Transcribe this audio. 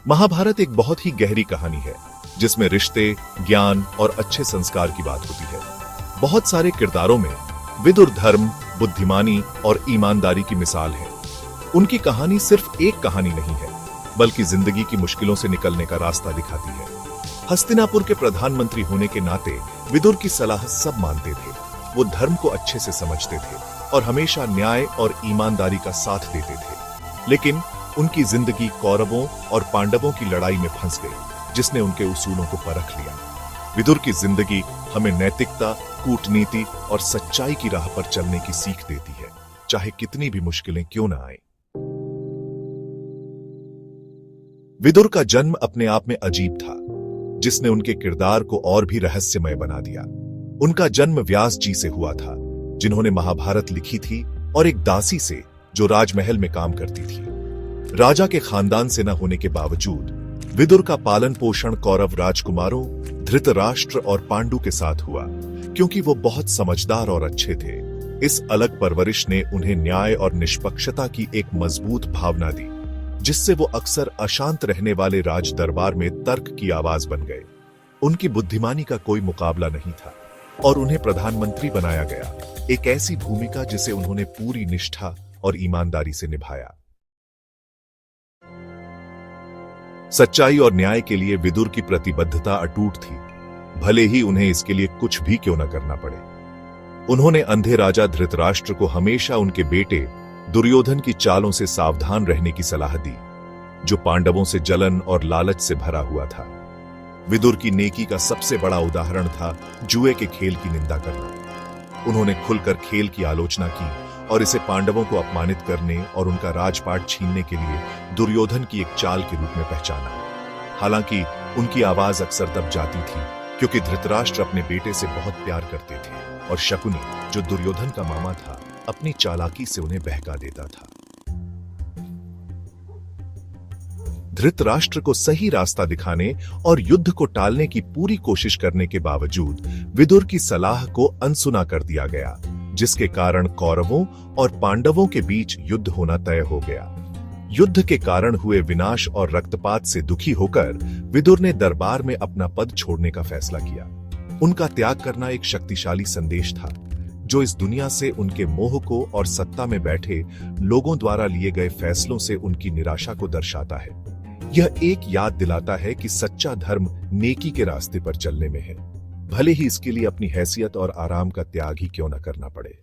महाभारत एक बहुत ही गहरी कहानी है जिसमें रिश्ते, ज्ञान और अच्छे संस्कार की बात होती है। बहुत सारे किरदारों में विदुर धर्म, बुद्धिमानी और ईमानदारी की मिसाल है। उनकी कहानी सिर्फ एक कहानी नहीं है, बल्कि जिंदगी की मुश्किलों से निकलने का रास्ता दिखाती है। हस्तिनापुर के प्रधानमंत्री होने के नाते विदुर की सलाह सब मानते थे। वो धर्म को अच्छे से समझते थे और हमेशा न्याय और ईमानदारी का साथ देते थे। लेकिन उनकी जिंदगी कौरवों और पांडवों की लड़ाई में फंस गई, जिसने उनके उसूलों को परख लिया। विदुर की जिंदगी हमें नैतिकता, कूटनीति और सच्चाई की राह पर चलने की सीख देती है, चाहे कितनी भी मुश्किलें क्यों ना आए। विदुर का जन्म अपने आप में अजीब था, जिसने उनके किरदार को और भी रहस्यमय बना दिया। उनका जन्म व्यास जी से हुआ था, जिन्होंने महाभारत लिखी थी, और एक दासी से जो राजमहल में काम करती थी। राजा के खानदान से न होने के बावजूद विदुर का पालन पोषण कौरव राजकुमारों धृतराष्ट्र और पांडु के साथ हुआ, क्योंकि वो बहुत समझदार और अच्छे थे। इस अलग परवरिश ने उन्हें न्याय और निष्पक्षता की एक मजबूत भावना दी, जिससे वो अक्सर अशांत रहने वाले राज दरबार में तर्क की आवाज बन गए। उनकी बुद्धिमानी का कोई मुकाबला नहीं था और उन्हें प्रधानमंत्री बनाया गया, एक ऐसी भूमिका जिसे उन्होंने पूरी निष्ठा और ईमानदारी से निभाया। सच्चाई और न्याय के लिए विदुर की प्रतिबद्धता अटूट थी, भले ही उन्हें इसके लिए कुछ भी क्यों न करना पड़े। उन्होंने अंधे राजा धृतराष्ट्र को हमेशा उनके बेटे दुर्योधन की चालों से सावधान रहने की सलाह दी, जो पांडवों से जलन और लालच से भरा हुआ था। विदुर की नेकी का सबसे बड़ा उदाहरण था जुए के खेल की निंदा करना। उन्होंने खुलकर खेल की आलोचना की और इसे पांडवों को अपमानित करने और उनका राजपाट छीनने के लिए दुर्योधन की एक चाल के रूप में पहचाना। हालांकि उनकी आवाज अक्सर दब जाती थी, क्योंकि धृतराष्ट्र अपने बेटे से बहुत प्यार करते थे और शकुनी, जो दुर्योधन का मामा था, अपनी चालाकी से उन्हें बहका देता था। धृतराष्ट्र को सही रास्ता दिखाने और युद्ध को टालने की पूरी कोशिश करने के बावजूद विदुर की सलाह को अनसुना कर दिया गया, जिसके कारण कौरवों और पांडवों के बीच युद्ध होना तय हो गया। युद्ध के कारण हुए विनाश और रक्तपात से दुखी होकर विदुर ने दरबार में अपना पद छोड़ने का फैसला किया। उनका त्याग करना एक शक्तिशाली संदेश था, जो इस दुनिया से उनके मोह को और सत्ता में बैठे लोगों द्वारा लिए गए फैसलों से उनकी निराशा को दर्शाता है। यह एक याद दिलाता है कि सच्चा धर्म नेकी के रास्ते पर चलने में है, भले ही इसके लिए अपनी हैसियत और आराम का त्याग ही क्यों न करना पड़े।